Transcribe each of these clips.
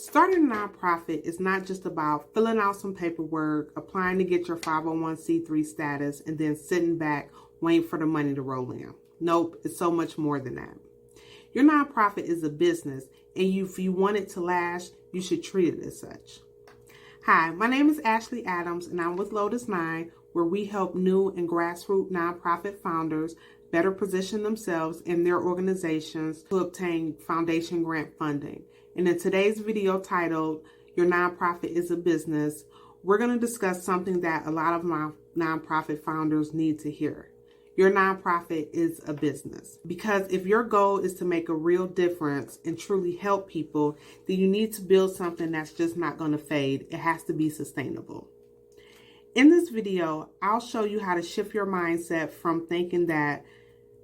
Starting a nonprofit is not just about filling out some paperwork, applying to get your 501c3 status, and then sitting back waiting for the money to roll in. Nope, it's so much more than that. Your nonprofit is a business, and if you want it to last, you should treat it as such. Hi, my name is Ashley Adams, and I'm with Lotus Nine, where we help new and grassroots nonprofit founders better position themselves and their organizations to obtain foundation grant funding. And in today's video titled, Your Nonprofit is a Business, we're going to discuss something that a lot of my nonprofit founders need to hear. Your nonprofit is a business. Because if your goal is to make a real difference and truly help people, then you need to build something that's just not going to fade. It has to be sustainable. In this video, I'll show you how to shift your mindset from thinking that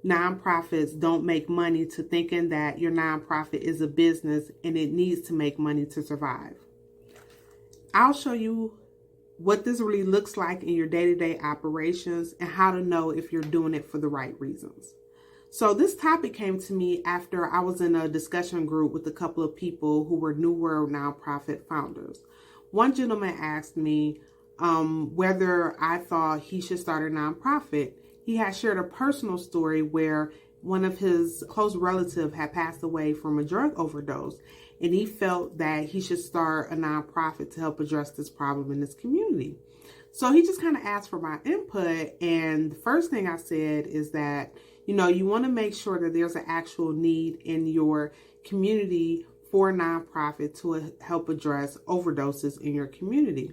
nonprofits don't make money to thinking that your nonprofit is a business and it needs to make money to survive. I'll show you what this really looks like in your day-to-day operations and how to know if you're doing it for the right reasons. So this topic came to me after I was in a discussion group with a couple of people who were New World nonprofit founders. One gentleman asked me whether I thought he should start a nonprofit. He had shared a personal story where one of his close relatives had passed away from a drug overdose, and he felt that he should start a nonprofit to help address this problem in his community. So he just kind of asked for my input, and the first thing I said is that, you want to make sure that there's an actual need in your community for a nonprofit to help address overdoses in your community.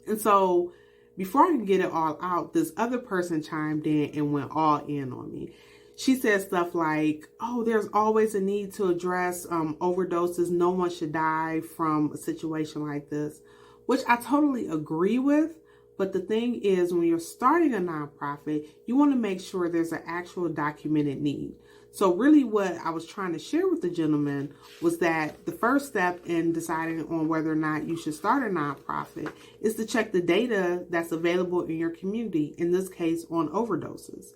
And so before I can get it all out, this other person chimed in and went all in on me. She said stuff like, oh, there's always a need to address overdoses. No one should die from a situation like this, which I totally agree with. But the thing is, when you're starting a nonprofit, you want to make sure there's an actual documented need. So really what I was trying to share with the gentleman was that the first step in deciding on whether or not you should start a nonprofit is to check the data that's available in your community, in this case on overdoses.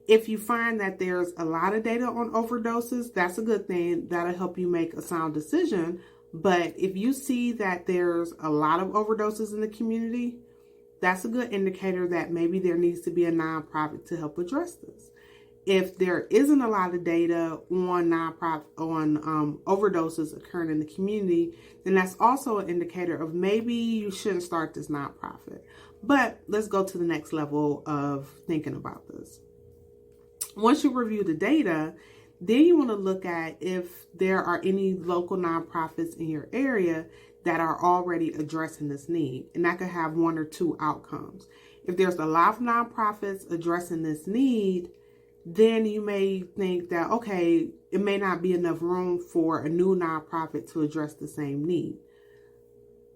If you find that there's a lot of data on overdoses, that's a good thing. That'll help you make a sound decision. But if you see that there's a lot of overdoses in the community, that's a good indicator that maybe there needs to be a nonprofit to help address this. If there isn't a lot of data on overdoses occurring in the community, then that's also an indicator of maybe you shouldn't start this nonprofit. But let's go to the next level of thinking about this. Once you review the data, then you want to look at if there are any local nonprofits in your area that are already addressing this need. And that could have one or two outcomes. If there's a lot of nonprofits addressing this need, then you may think that, okay, it may not be enough room for a new nonprofit to address the same need.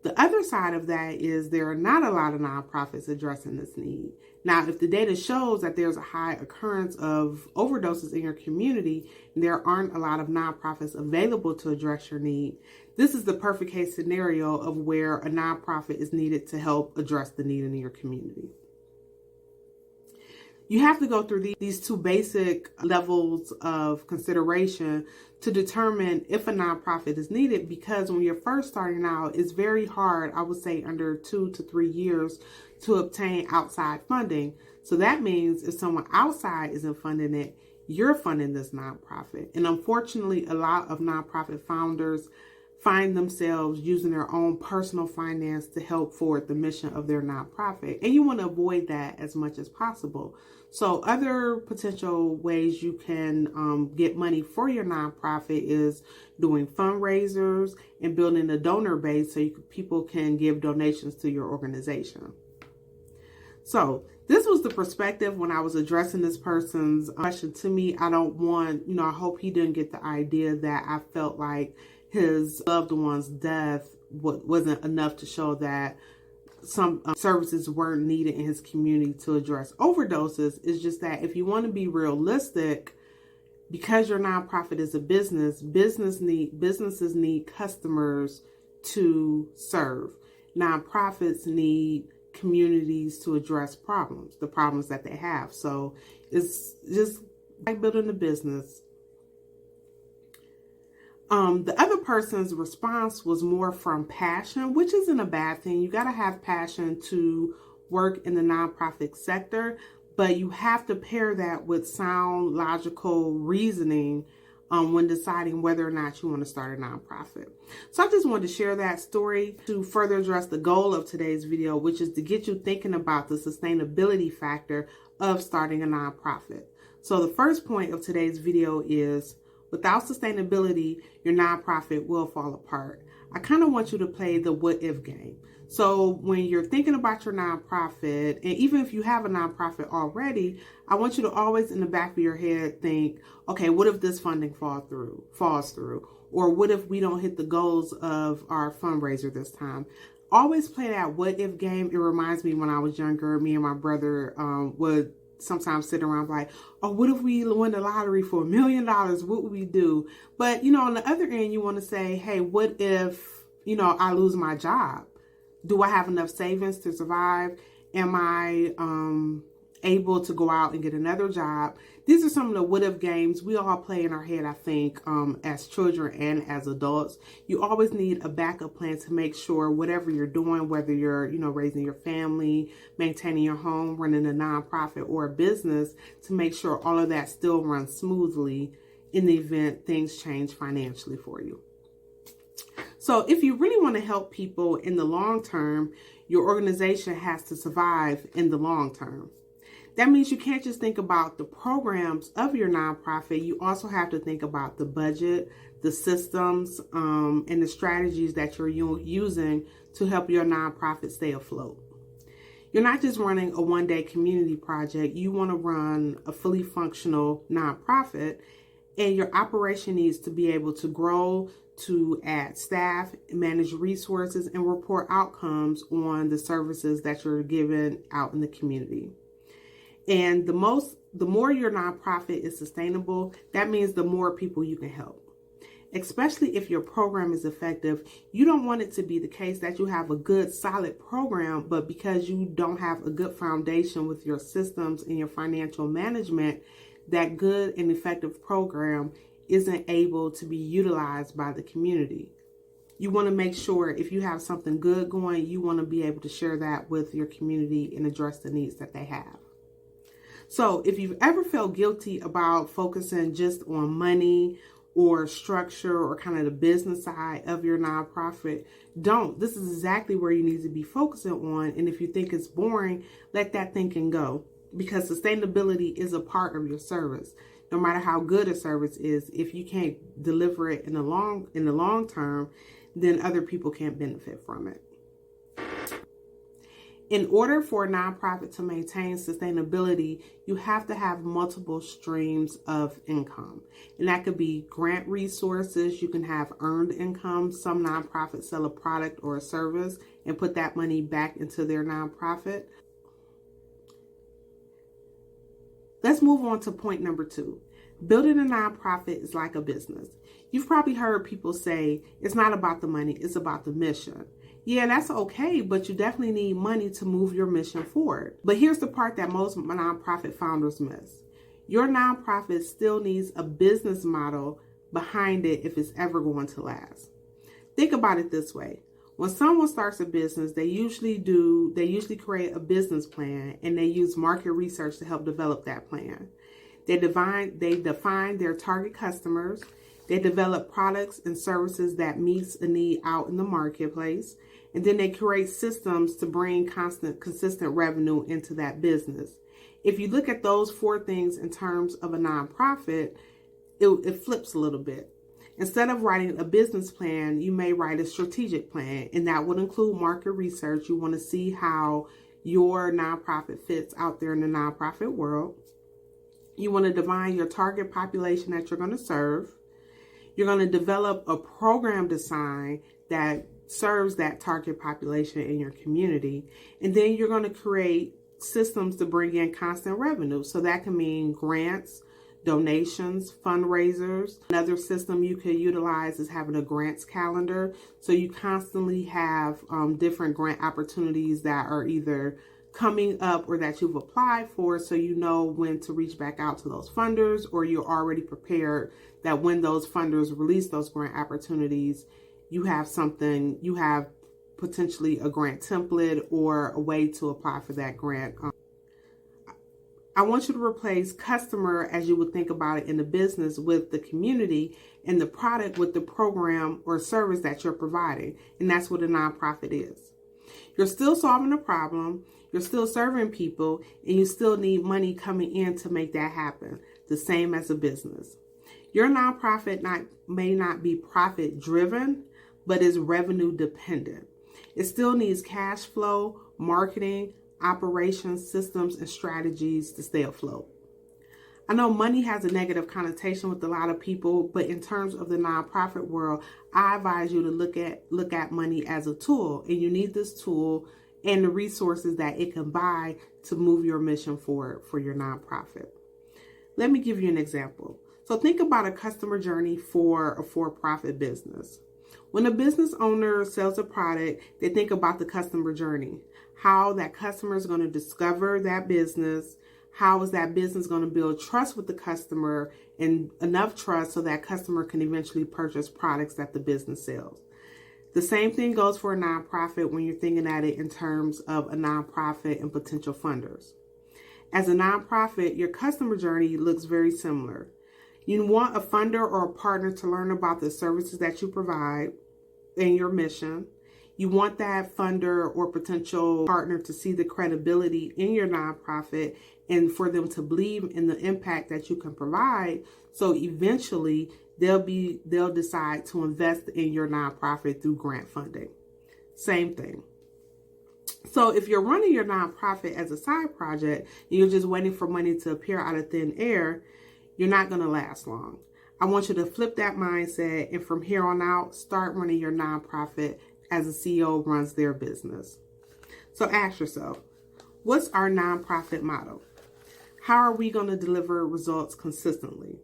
The other side of that is there are not a lot of nonprofits addressing this need. Now, if the data shows that there's a high occurrence of overdoses in your community and there aren't a lot of nonprofits available to address your need, this is the perfect case scenario of where a nonprofit is needed to help address the need in your community. You have to go through these two basic levels of consideration to determine if a nonprofit is needed, because when you're first starting out, it's very hard, I would say under 2 to 3 years, to obtain outside funding. So that means if someone outside isn't funding it, you're funding this nonprofit. And unfortunately, a lot of nonprofit founders find themselves using their own personal finance to help forward the mission of their nonprofit. And you want to avoid that as much as possible. So other potential ways you can get money for your nonprofit is doing fundraisers and building a donor base so people can give donations to your organization. So this was the perspective when I was addressing this person's question to me. I don't want, I hope he didn't get the idea that I felt like his loved one's death wasn't enough to show that some services weren't needed in his community to address overdoses. It's just that if you want to be realistic, because your nonprofit is a business, businesses need customers to serve. Nonprofits need communities to address the problems that they have. So it's just like building a business. The other person's response was more from passion, which isn't a bad thing. You got to have passion to work in the nonprofit sector, but you have to pair that with sound, logical reasoning when deciding whether or not you want to start a nonprofit. So I just wanted to share that story to further address the goal of today's video, which is to get you thinking about the sustainability factor of starting a nonprofit. So the first point of today's video is, without sustainability, your nonprofit will fall apart. I kind of want you to play the what if game. So when you're thinking about your nonprofit, and even if you have a nonprofit already, I want you to always in the back of your head think, okay, what if this funding falls through? Or what if we don't hit the goals of our fundraiser this time? Always play that what if game. It reminds me when I was younger, me and my brother would sometimes sit around like, oh, what if we win the lottery for $1 million? What would we do? But, on the other end, you want to say, hey, what if, I lose my job? Do I have enough savings to survive? Am I able to go out and get another job? These are some of the what if games we all play in our head, I think, as children and as adults. You always need a backup plan to make sure whatever you're doing, whether you're, raising your family, maintaining your home, running a nonprofit or a business, to make sure all of that still runs smoothly in the event things change financially for you. So if you really want to help people in the long term, your organization has to survive in the long term. That means you can't just think about the programs of your nonprofit. You also have to think about the budget, the systems, and the strategies that you're using to help your nonprofit stay afloat. You're not just running a one-day community project. You want to run a fully functional nonprofit, and your operation needs to be able to grow, to add staff, manage resources, and report outcomes on the services that you're giving out in the community. And the more your nonprofit is sustainable, that means the more people you can help. Especially if your program is effective, you don't want it to be the case that you have a good, solid program, but because you don't have a good foundation with your systems and your financial management, that good and effective program isn't able to be utilized by the community. You want to make sure if you have something good going, you want to be able to share that with your community and address the needs that they have. So if you've ever felt guilty about focusing just on money or structure or kind of the business side of your nonprofit, don't. This is exactly where you need to be focusing on. And if you think it's boring, let that thinking go, because sustainability is a part of your service. No matter how good a service is, if you can't deliver it in the long term, then other people can't benefit from it. In order for a nonprofit to maintain sustainability, you have to have multiple streams of income. And that could be grant resources. You can have earned income. Some nonprofits sell a product or a service and put that money back into their nonprofit. Let's move on to point number 2. Building a nonprofit is like a business. You've probably heard people say, it's not about the money, it's about the mission. Yeah, that's okay, but you definitely need money to move your mission forward. But here's the part that most nonprofit founders miss. Your nonprofit still needs a business model behind it if it's ever going to last. Think about it this way. When someone starts a business, they usually create a business plan, and they use market research to help develop that plan. They define their target customers. They develop products and services that meets a need out in the marketplace. And then they create systems to bring consistent revenue into that business. If you look at those 4 things in terms of a nonprofit, it flips a little bit. Instead of writing a business plan, you may write a strategic plan, and that would include market research. You want to see how your nonprofit fits out there in the nonprofit world. You want to define your target population that you're going to serve. You're going to develop a program design that serves that target population in your community. And then you're going to create systems to bring in constant revenue. So that can mean grants, donations, fundraisers. Another system you could utilize is having a grants calendar. So you constantly have different grant opportunities that are either coming up or that you've applied for, so you know when to reach back out to those funders, or you're already prepared that when those funders release those grant opportunities, you have potentially a grant template or a way to apply for that grant. I want you to replace customer, as you would think about it in the business, with the community, and the product with the program or service that you're providing. And that's what a nonprofit is. You're still solving a problem, you're still serving people, and you still need money coming in to make that happen. The same as a business. Your nonprofit may not be profit driven, but is revenue dependent. It still needs cash flow, marketing, operations, systems, and strategies to stay afloat. I know money has a negative connotation with a lot of people, but in terms of the nonprofit world, I advise you to look at money as a tool, and you need this tool and the resources that it can buy to move your mission forward for your nonprofit. Let me give you an example. So think about a customer journey for a for-profit business. When a business owner sells a product, they think about the customer journey, how that customer is going to discover that business, how is that business going to build trust with the customer, and enough trust so that customer can eventually purchase products that the business sells. The same thing goes for a nonprofit when you're thinking at it in terms of a nonprofit and potential funders. As a nonprofit, your customer journey looks very similar. You want a funder or a partner to learn about the services that you provide and your mission. You want that funder or potential partner to see the credibility in your nonprofit and for them to believe in the impact that you can provide. So eventually they'll decide to invest in your nonprofit through grant funding. Same thing. So if you're running your nonprofit as a side project and you're just waiting for money to appear out of thin air, you're not going to last long. I want you to flip that mindset, and from here on out, start running your nonprofit as a CEO runs their business. So ask yourself, what's our nonprofit model? How are we going to deliver results consistently?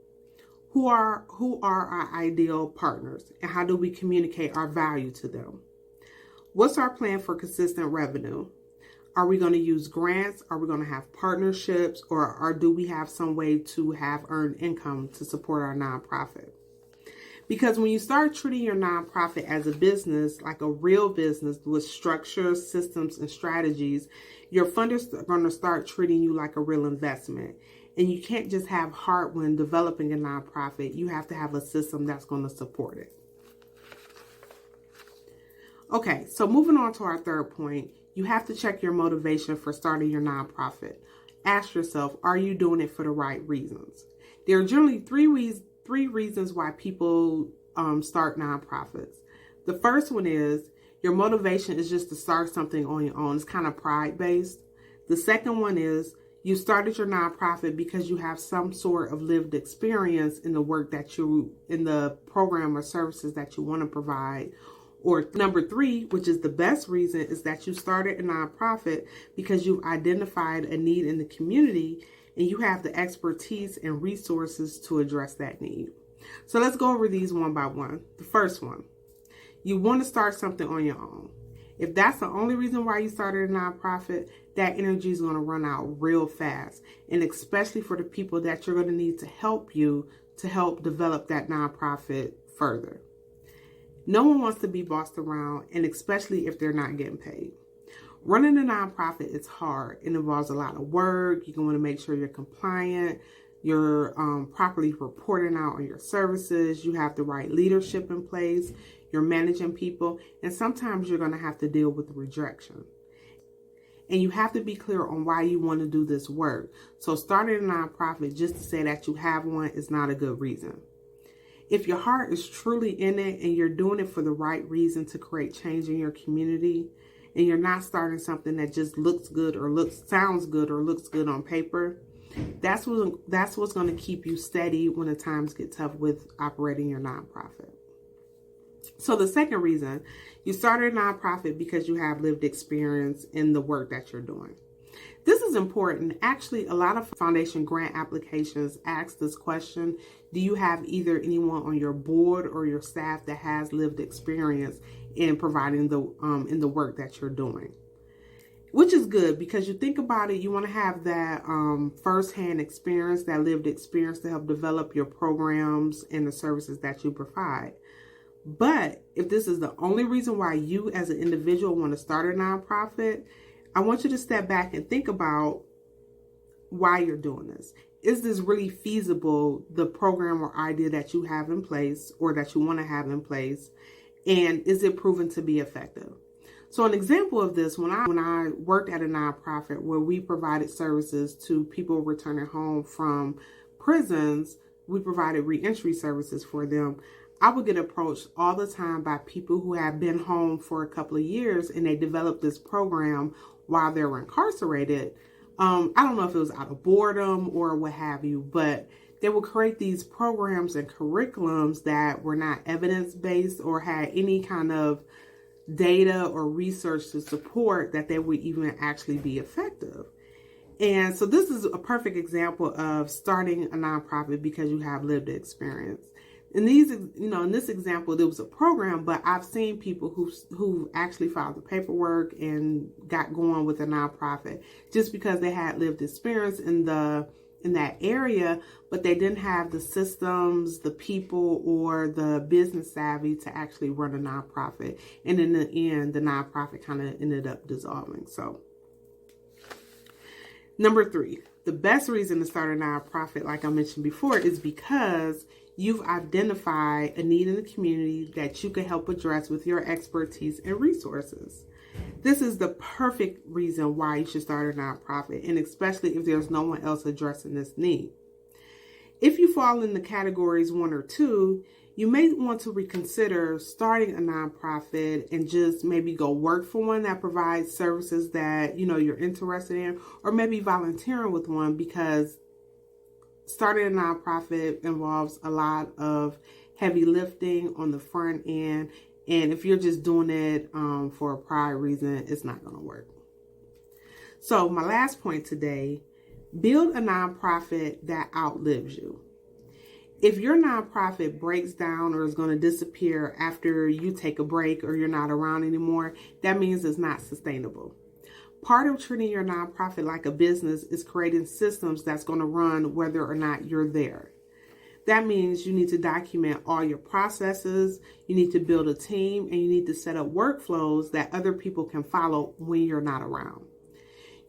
Who are our ideal partners, and how do we communicate our value to them? What's our plan for consistent revenue? Are we going to use grants? Are we going to have partnerships? Or do we have some way to have earned income to support our nonprofit? Because when you start treating your nonprofit as a business, like a real business with structures, systems, and strategies, your funders are going to start treating you like a real investment. And you can't just have heart when developing a nonprofit. You have to have a system that's going to support it. Okay, so moving on to our third point, you have to check your motivation for starting your nonprofit. Ask yourself, are you doing it for the right reasons? There are generally three reasons why people start nonprofits. The first one is your motivation is just to start something on your own. It's kind of pride-based. The second one is you started your nonprofit because you have some sort of lived experience in the work in the program or services that you want to provide. Or number three, which is the best reason, is that you started a nonprofit because you've identified a need in the community and you have the expertise and resources to address that need. So let's go over these one by one. The first one, you want to start something on your own. If that's the only reason why you started a nonprofit, that energy is going to run out real fast. And especially for the people that you're going to need to help you to help develop that nonprofit further. No one wants to be bossed around, and especially if they're not getting paid. Running a nonprofit is hard. It involves a lot of work. You're going to make sure you're compliant. You're properly reporting out on your services. You have the right leadership in place. You're managing people. And sometimes you're going to have to deal with rejection. And you have to be clear on why you want to do this work. So starting a nonprofit just to say that you have one is not a good reason. If your heart is truly in it and you're doing it for the right reason to create change in your community, and you're not starting something that just looks good or sounds good or looks good on paper, that's what's going to keep you steady when the times get tough with operating your nonprofit. So the second reason, you started a nonprofit because you have lived experience in the work that you're doing. This is important. Actually, a lot of foundation grant applications ask this question. Do you have either anyone on your board or your staff that has lived experience in providing in the work that you're doing? which is good because you think about it, you want to have that firsthand experience, that lived experience to help develop your programs and the services that you provide. But if this is the only reason why you as an individual want to start a nonprofit, I want you to step back and think about why you're doing this. Is this really feasible, the program or idea that you have in place or that you want to have in place? And is it proven to be effective? So an example of this, when I worked at a nonprofit where we provided services to people returning home from prisons, we provided reentry services for them. I would get approached all the time by people who have been home for a couple of years and they developed this program while they were incarcerated. I don't know if it was out of boredom or what have you, but they would create these programs and curriculums that were not evidence-based or had any kind of data or research to support that they would even actually be effective. And so this is a perfect example of starting a nonprofit because you have lived experience. In in this example, there was a program, but I've seen people who actually filed the paperwork and got going with a nonprofit just because they had lived experience in that area, but they didn't have the systems, the people, or the business savvy to actually run a nonprofit. And in the end, the nonprofit kind of ended up dissolving. So, number 3, the best reason to start a nonprofit, like I mentioned before, is because you've identified a need in the community that you can help address with your expertise and resources. This is the perfect reason why you should start a nonprofit, and especially if there's no one else addressing this need. If you fall in the categories 1 or 2, you may want to reconsider starting a nonprofit and just maybe go work for one that provides services that you're interested in, or maybe volunteering with one, because starting a nonprofit involves a lot of heavy lifting on the front end. And if you're just doing it for a pride reason, it's not going to work. So my last point today, build a nonprofit that outlives you. If your nonprofit breaks down or is going to disappear after you take a break or you're not around anymore, that means it's not sustainable. Part of treating your nonprofit like a business is creating systems that's going to run whether or not you're there. That means you need to document all your processes, you need to build a team, and you need to set up workflows that other people can follow when you're not around.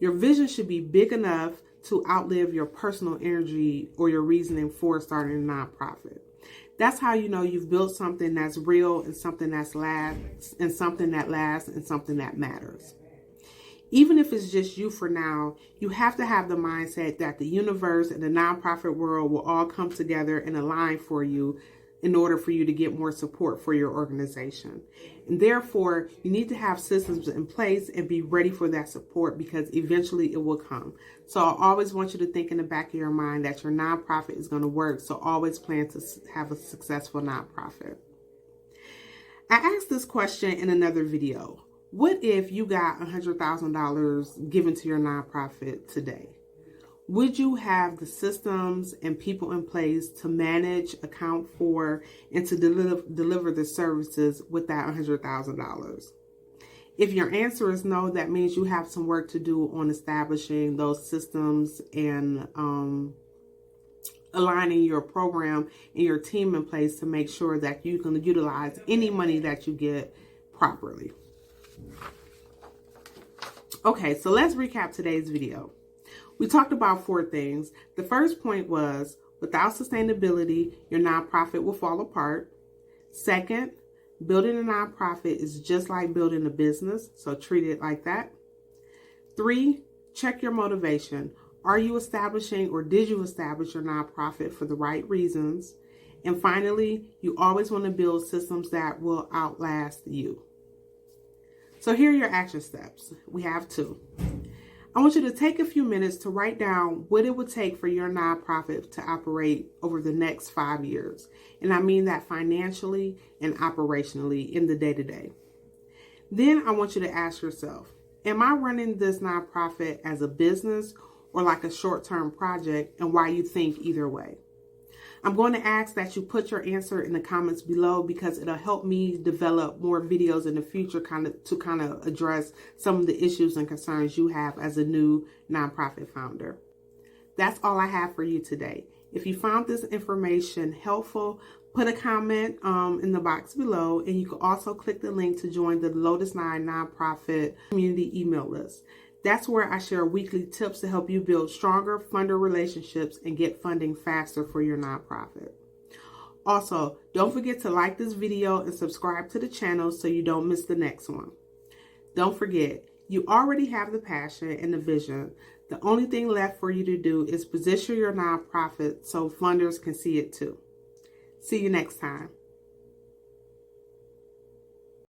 Your vision should be big enough to outlive your personal energy or your reasoning for starting a nonprofit. That's how you know you've built something that's real and something that lasts and something that matters. Even if it's just you for now, you have to have the mindset that the universe and the nonprofit world will all come together and align for you in order for you to get more support for your organization. And therefore, you need to have systems in place and be ready for that support because eventually it will come. So I always want you to think in the back of your mind that your nonprofit is going to work. So always plan to have a successful nonprofit. I asked this question in another video. What if you got $100,000 given to your nonprofit today? Would you have the systems and people in place to manage, account for, and to deliver the services with that $100,000? If your answer is no, that means you have some work to do on establishing those systems and aligning your program and your team in place to make sure that you can utilize any money that you get properly. Okay, so let's recap today's video. We talked about 4 things. The first point was, without sustainability, your nonprofit will fall apart. Second, building a nonprofit is just like building a business, so treat it like that. 3, check your motivation. Are you establishing or did you establish your nonprofit for the right reasons? And finally, you always want to build systems that will outlast you. So here are your action steps. We have 2. I want you to take a few minutes to write down what it would take for your nonprofit to operate over the next 5 years. And I mean that financially and operationally in the day-to-day. Then I want you to ask yourself, am I running this nonprofit as a business or like a short-term project, and why you think either way? I'm going to ask that you put your answer in the comments below because it'll help me develop more videos in the future to address some of the issues and concerns you have as a new nonprofit founder. That's all I have for you today. If you found this information helpful, put a comment in the box below, and you can also click the link to join the Lotus Nine nonprofit community email list. That's where I share weekly tips to help you build stronger funder relationships and get funding faster for your nonprofit. Also, don't forget to like this video and subscribe to the channel so you don't miss the next one. Don't forget, you already have the passion and the vision. The only thing left for you to do is position your nonprofit so funders can see it too. See you next time.